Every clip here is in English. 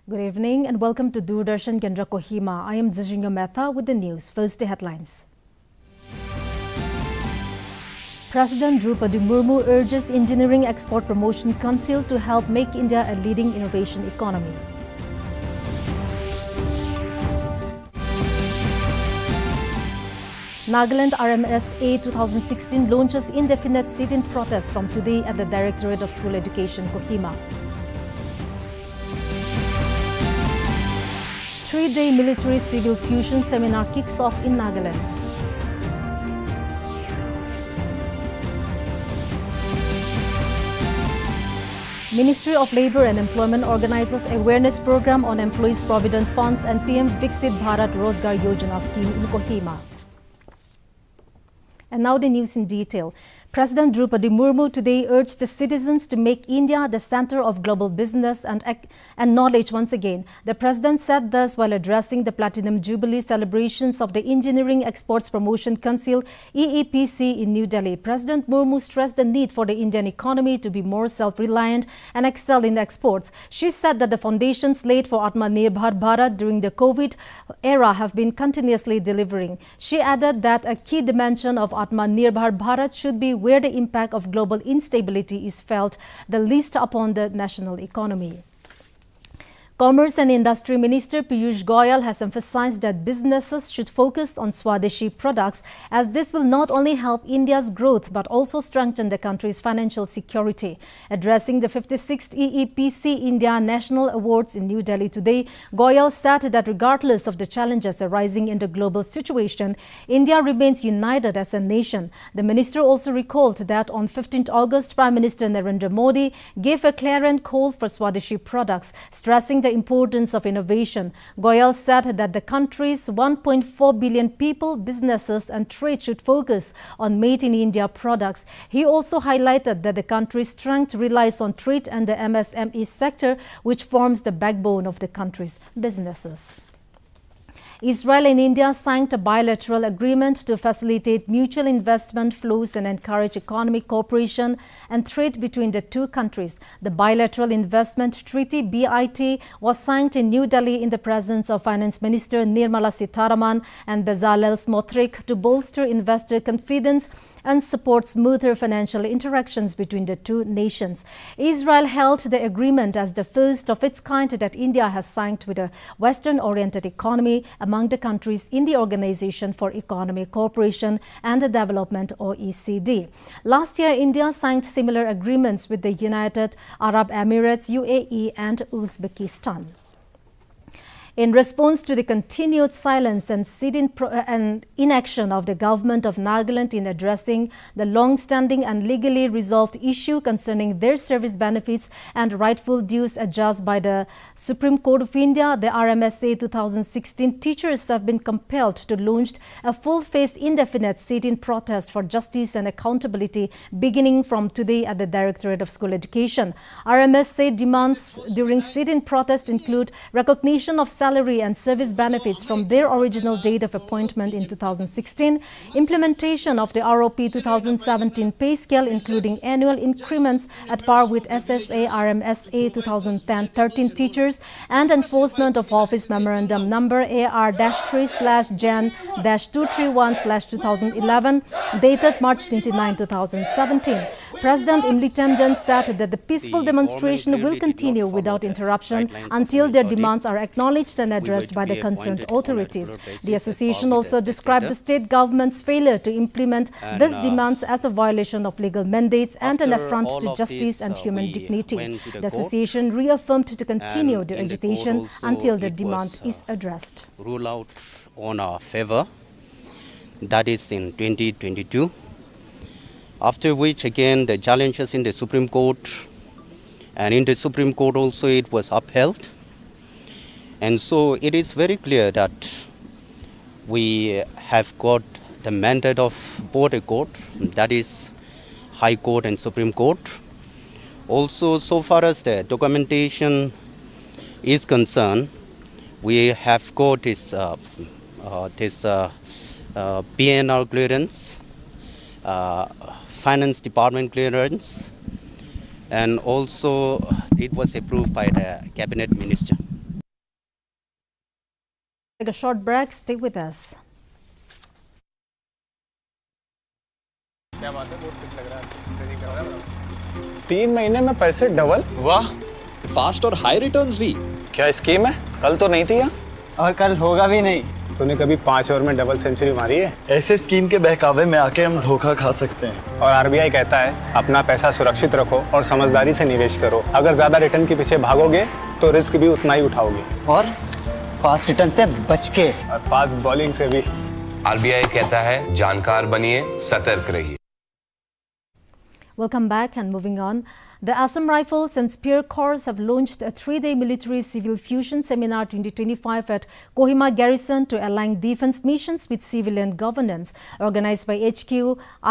Good evening and welcome to Doordarshan Kendra Kohima. I am Zijinya Mehta with the news. First, the headlines. President Draupadi Murmu urges Engineering Export Promotion Council to help make India a leading innovation economy. Nagaland RMSA 2016 launches indefinite sit-in protest from today at the Directorate of School Education, Kohima. 3-day military-civil fusion seminar kicks off in Nagaland. Ministry of Labour and Employment organizes awareness program on Employees Provident Funds and PM Viksit Bharat Rozgar Yojana scheme in Kohima. And now the news in detail. President Draupadi Murmu today urged the citizens to make India the center of global business and knowledge once again. The president said this while addressing the Platinum Jubilee celebrations of the Engineering Exports Promotion Council EEPC in New Delhi. President Murmu stressed the need for the Indian economy to be more self-reliant and excel in exports. She said that the foundations laid for Atmanirbhar Bharat during the COVID era have been continuously delivering. She added that a key dimension of Atmanirbhar Bharat should be where the impact of global instability is felt the least upon the national economy. Commerce and Industry Minister Piyush Goyal has emphasized that businesses should focus on Swadeshi products, as this will not only help India's growth but also strengthen the country's financial security. Addressing the 56th EEPC India National Awards in New Delhi today, Goyal said that regardless of the challenges arising in the global situation, India remains united as a nation. The minister also recalled that on 15th August, Prime Minister Narendra Modi gave a clarion call for Swadeshi products, stressing the importance of innovation. Goyal said that the country's 1.4 billion people, businesses and trade should focus on Made in India products. He also highlighted that the country's strength relies on trade and the MSME sector, which forms the backbone of the country's businesses. Israel and India signed a bilateral agreement to facilitate mutual investment flows and encourage economic cooperation and trade between the two countries. The Bilateral Investment Treaty (BIT) was signed in New Delhi in the presence of Finance Minister Nirmala Sitharaman and Bezalel Smotrich to bolster investor confidence and support smoother financial interactions between the two nations. Israel hailed the agreement as the first of its kind that India has signed with a Western-oriented economy among the countries in the Organization for Economic Cooperation and Development (OECD). Last year, India signed similar agreements with the United Arab Emirates, UAE and Uzbekistan. In response to the continued silence and inaction of the government of Nagaland in addressing the long-standing and legally resolved issue concerning their service benefits and rightful dues adjudged by the Supreme Court of India, the RMSA 2016 teachers have been compelled to launch a full-face indefinite sit-in protest for justice and accountability beginning from today at the Directorate of School Education. RMSA demands during sit-in protest include recognition of salary and service benefits from their original date of appointment in 2016, implementation of the ROP 2017 pay scale including annual increments at par with SSA RMSA 2010-13 teachers, and enforcement of Office Memorandum Number AR-Jan-231/2011 dated March 29, 2017. President Imli Temjan said that the peaceful demonstration will continue without interruption until their demands are acknowledged and addressed by the concerned authorities. The association also described the state government's failure to implement these demands as a violation of legal mandates and an affront to justice and human dignity. The association reaffirmed to continue the agitation until the demand is addressed. Rule out on our favor, that is in 2022. After which again the challenges in the Supreme Court, and in the Supreme Court also it was upheld. And so it is very clear that we have got the mandate of both a court, that is High Court and Supreme Court. Also, so far as the documentation is concerned, we have got this PNR clearance, Finance Department clearance, and also it was approved by the Cabinet Minister. Take a short break. Stay with us. क्या बात है, बहुत fit लग रहा है, training करवा रहा हूं। 3 महीने में पैसे डबल। वाह, फास्ट और हाई रिटर्न्स भी। क्या स्कीम है? कल तो नहीं थी यहाँ। और कल होगा भी नहीं। तूने कभी 5 ओवर में डबल सेंचुरी मारी है? ऐसे स्कीम के बहकावे में आके हम धोखा खा सकते हैं। और आरबीआई कहता है अपना पैसा सुरक्षित रखो और समझदारी से निवेश करो। अगर ज्यादा रिटर्न के पीछे भागोगे तो रिस्क भी उतना ही उठाओगे। और फास्ट रिटर्न से बच के। और फास्ट बॉलिंग से भी। आरबीआई कहता है जानकार बनिए, सतर्क रहिए। Welcome back and moving on. The Assam Rifles and Spear Corps have launched a 3-day military-civil fusion seminar 2025 at Kohima Garrison to align defense missions with civilian governance. Organized by HQ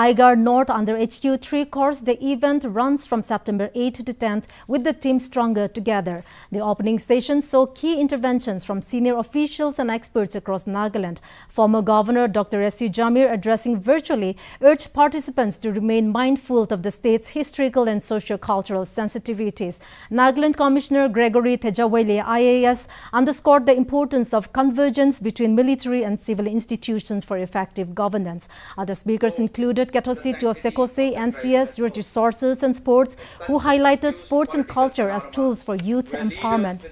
Aigar North under HQ 3 Corps, the event runs from September 8 to 10th with the team stronger together. The opening session saw key interventions from senior officials and experts across Nagaland. Former Governor Dr. S.U. Jamir, addressing virtually, urged participants to remain mindful of the state's historical and socio-cultural sensitivities. Nagaland Commissioner Gregory Thejawale, IAS, underscored the importance of convergence between military and civil institutions for effective governance. Other speakers included Ketosi Tuosekose, NCS, Road Resources and Sports, who highlighted sports and culture as tools for youth empowerment.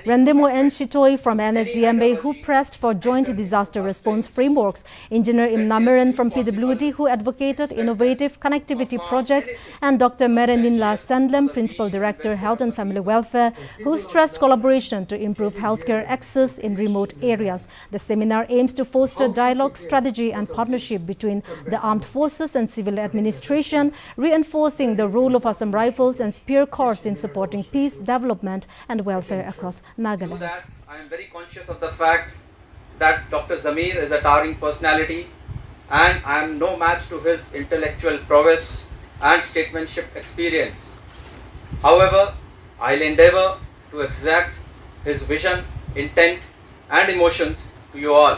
Rendemo N. Shitoi from NSDMA, who pressed for joint disaster response frameworks. Engineer Imnamiran from PWD, who advocated innovative connectivity projects, and Dr. Mereninla Sandlem, Principal Director, Health and Family Welfare, who stressed collaboration to improve healthcare access in remote areas. The seminar aims to foster dialogue, strategy and partnership between the armed forces and civil administration, reinforcing the role of Assam Rifles and Spear Corps in supporting peace, development and welfare across Nagaland. I am very conscious of the fact that Dr. Zamir is a towering personality and I am no match to his intellectual prowess and statesmanship experience. However, I'll endeavor to exact his vision, intent and emotions to you all.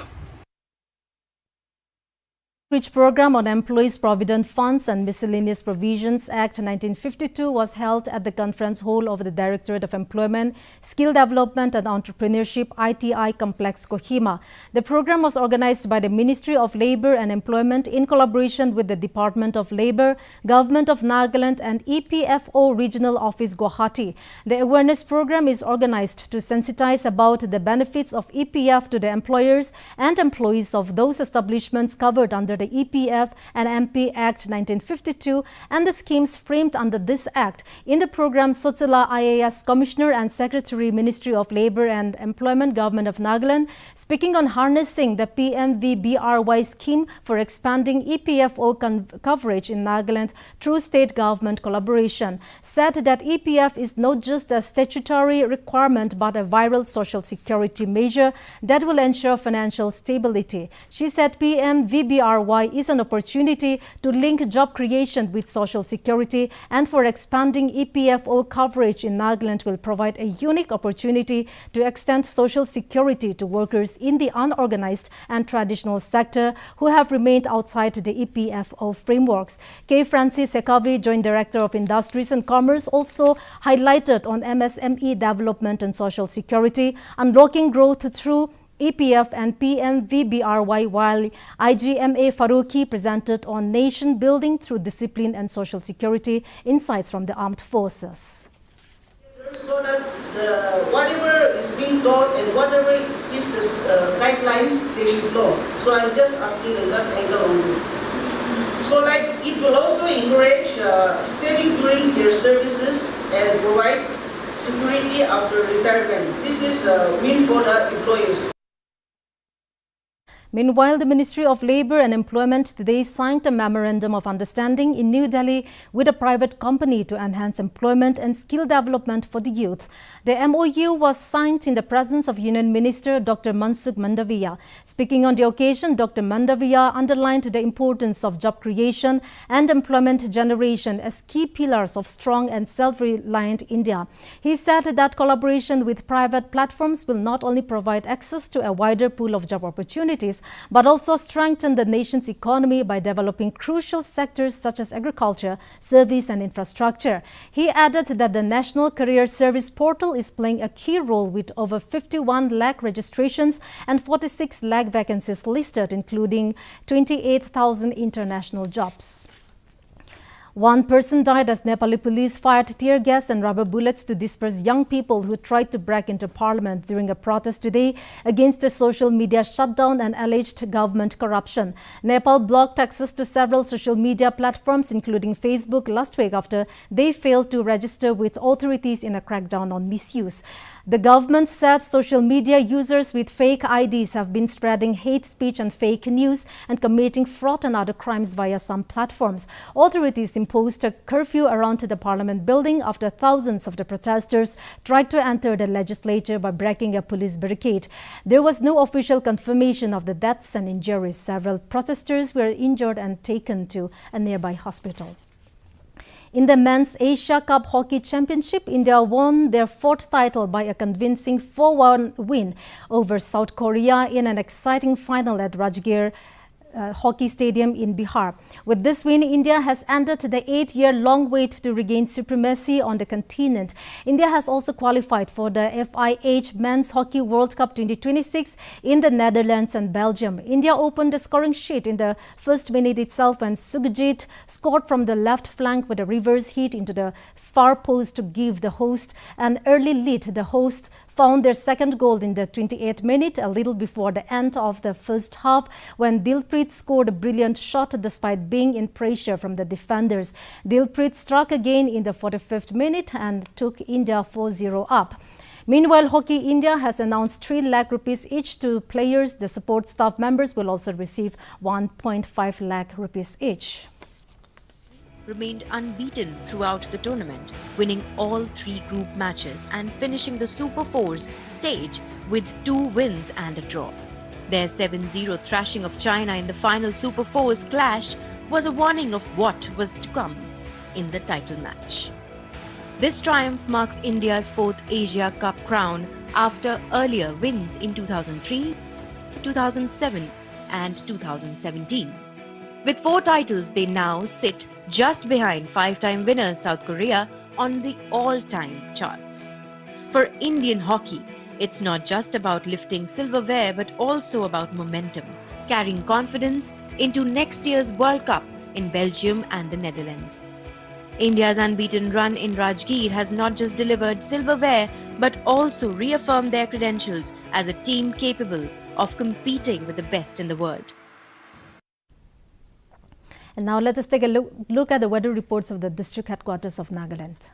Outreach program on Employees Provident Funds and Miscellaneous Provisions Act 1952 was held at the conference hall of the Directorate of Employment, Skill Development and Entrepreneurship ITI Complex Kohima. The program was organized by the Ministry of Labour and Employment in collaboration with the Department of Labour, Government of Nagaland and EPFO Regional Office Guwahati. The awareness program is organized to sensitize about the benefits of EPF to the employers and employees of those establishments covered under the EPF and MP Act 1952 and the schemes framed under this act. In the program, Sotila IAS Commissioner and Secretary, Ministry of Labour and Employment, Government of Nagaland, speaking on harnessing the PMVBRY scheme for expanding EPFO coverage in Nagaland through state government collaboration, said that EPF is not just a statutory requirement but a vital social security measure that will ensure financial stability. She said PMVBRY is an opportunity to link job creation with social security, and for expanding EPFO coverage in Nagaland will provide a unique opportunity to extend social security to workers in the unorganized and traditional sector who have remained outside the EPFO frameworks. K. Francis Sekavi, Joint Director of Industries and Commerce, also highlighted on MSME development and social security, unlocking growth through EPF and PMVBRY, while IGMA Faruqi presented on nation building through discipline and social security insights from the armed forces. So that whatever is being taught and whatever is the guidelines, they should know. So I'm just asking in that angle only. So like it will also encourage saving during their services and provide security after retirement. This is mean for the employers. Meanwhile, the Ministry of Labour and Employment today signed a memorandum of understanding in New Delhi with a private company to enhance employment and skill development for the youth. The MOU was signed in the presence of Union Minister Dr. Mansukh Mandaviya. Speaking on the occasion, Dr. Mandaviya underlined the importance of job creation and employment generation as key pillars of strong and self-reliant India. He said that collaboration with private platforms will not only provide access to a wider pool of job opportunities, resources, but also strengthen the nation's economy by developing crucial sectors such as agriculture, service and infrastructure. He added that the National Career Service Portal is playing a key role with over 51 lakh registrations and 46 lakh vacancies listed, including 28,000 international jobs. One person died as Nepali police fired tear gas and rubber bullets to disperse young people who tried to break into parliament during a protest today against a social media shutdown and alleged government corruption. Nepal blocked access to several social media platforms, including Facebook, last week after they failed to register with authorities in a crackdown on misuse. The government said social media users with fake IDs have been spreading hate speech and fake news and committing fraud and other crimes via some platforms. Authorities imposed a curfew around the parliament building after thousands of the protesters tried to enter the legislature by breaking a police barricade. There was no official confirmation of the deaths and injuries. Several protesters were injured and taken to a nearby hospital. In the Men's Asia Cup Hockey Championship, India won their fourth title by a convincing 4-1 win over South Korea in an exciting final at Rajgir Hockey Stadium in Bihar. With this win, India has ended the 8-year-long wait to regain supremacy on the continent. India has also qualified for the FIH Men's Hockey World Cup 2026 in the Netherlands and Belgium. India opened the scoring sheet in the first minute itself when Sukhjit scored from the left flank with a reverse hit into the far post to give the host an early lead. The host found their second goal in the 28th minute, a little before the end of the first half, when Dilpreet scored a brilliant shot despite being in pressure from the defenders. Dilpreet struck again in the 45th minute and took India 4-0 up. Meanwhile, Hockey India has announced 3 lakh rupees each to players. The support staff members will also receive 1.5 lakh rupees each. Remained unbeaten throughout the tournament, winning all 3 group matches and finishing the Super Fours stage with 2 wins and a draw. Their 7-0 thrashing of China in the final Super Fours clash was a warning of what was to come in the title match. This triumph marks India's 4th Asia Cup crown after earlier wins in 2003, 2007 and 2017. With 4 titles, they now sit just behind 5-time winners South Korea on the all-time charts. For Indian hockey, it's not just about lifting silverware but also about momentum, carrying confidence into next year's World Cup in Belgium and the Netherlands. India's unbeaten run in Rajgir has not just delivered silverware but also reaffirmed their credentials as a team capable of competing with the best in the world. And now let us take a look at the weather reports of the district headquarters of Nagaland.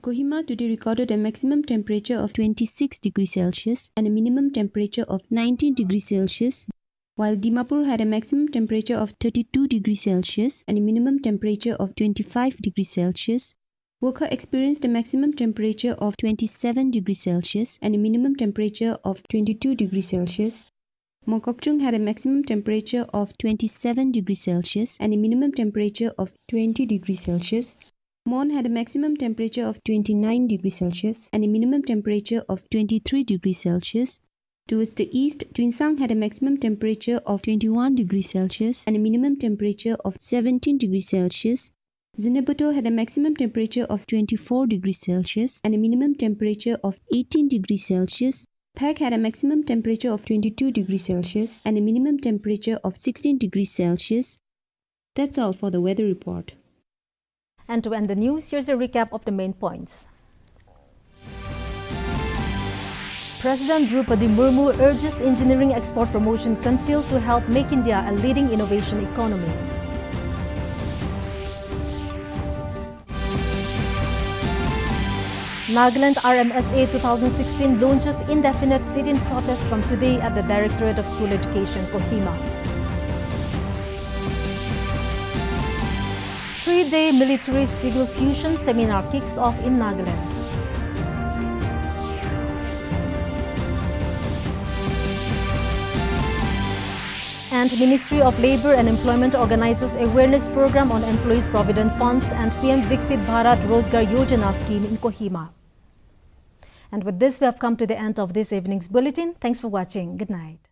Kohima today recorded a maximum temperature of 26 degrees Celsius and a minimum temperature of 19 degrees Celsius, while Dimapur had a maximum temperature of 32 degrees Celsius and a minimum temperature of 25 degrees Celsius. Wokha experienced a maximum temperature of 27 degrees Celsius and a minimum temperature of 22 degrees Celsius. Mokokchung had a maximum temperature of 27 degrees Celsius and a minimum temperature of 20 degrees Celsius. Mon had a maximum temperature of 29 degrees Celsius and a minimum temperature of 23 degrees Celsius. Towards the east, Twinsang had a maximum temperature of 21 degrees Celsius and a minimum temperature of 17 degrees Celsius. Zinabuto had a maximum temperature of 24 degrees Celsius and a minimum temperature of 18 degrees Celsius. Phek had a maximum temperature of 22 degrees Celsius and a minimum temperature of 16 degrees Celsius. That's all for the weather report. And to end the news, here's a recap of the main points. President Draupadi Murmu urges Engineering Export Promotion Council to help make India a leading innovation economy. Nagaland RMSA 2016 launches indefinite sit-in protest from today at the Directorate of School Education, Kohima. 3-day military-civil fusion seminar kicks off in Nagaland. And Ministry of Labour and Employment organizes awareness program on Employees Provident Funds and PM Viksit Bharat Rozgar Yojana scheme in Kohima. And with this, we have come to the end of this evening's bulletin. Thanks for watching. Good night.